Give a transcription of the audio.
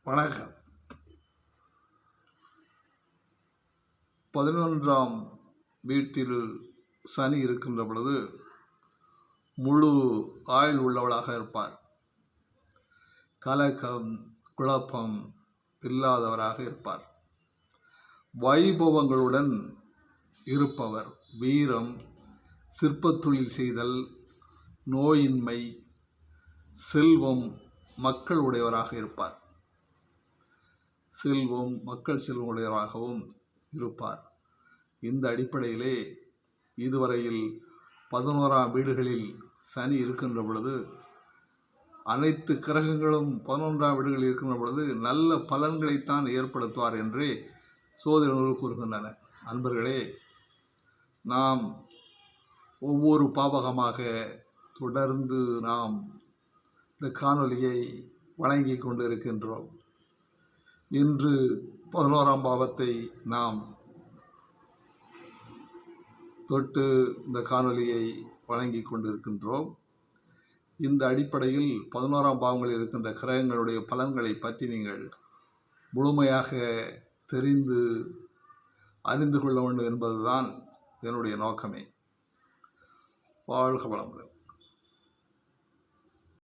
வணக்கம். 11ஆம் வீட்டில் சனி இருக்கின்ற பொழுது முழு ஆயுள் உள்ளவளாக இருப்பார். கலக்கம் குழப்பம் இல்லாதவராக இருப்பார். வைபவங்களுடன் இருப்பவர். வீரம், சிற்பத்தொழில் செய்தல், நோயின்மை, செல்வம், மக்கள் உடையவராக இருப்பார். செல்வம், மக்கள் செல்வம் உடையவராகவும் இருப்பார். இந்த அடிப்படையிலே இதுவரையில் 11ஆம் வீடுகளில் சனி இருக்கின்ற பொழுது, அனைத்து கிரகங்களும் 11ஆம் வீடுகளில் இருக்கின்ற பொழுது நல்ல பலன்களைத்தான் ஏற்படுத்துவார் என்றே சோதிட நூல்கள் கூறுகின்றன. அன்பர்களே, நாம் ஒவ்வொரு பாவகமாக தொடர்ந்து நாம் இந்த காணொலியை வழங்கி கொண்டு இருக்கின்றோம். இன்று 11ஆம் பாவத்தை நாம் தொட்டு இந்த காணொலியை வழங்கி கொண்டிருக்கின்றோம். இந்த அடிப்படையில் 11ஆம் பாவங்களில் இருக்கின்ற கிரகங்களுடைய பலன்களை பற்றி நீங்கள் முழுமையாக தெரிந்து அறிந்து கொள்ள வேண்டும் என்பதுதான் என்னுடைய நோக்கமே. வாழ்க வளமுடன்.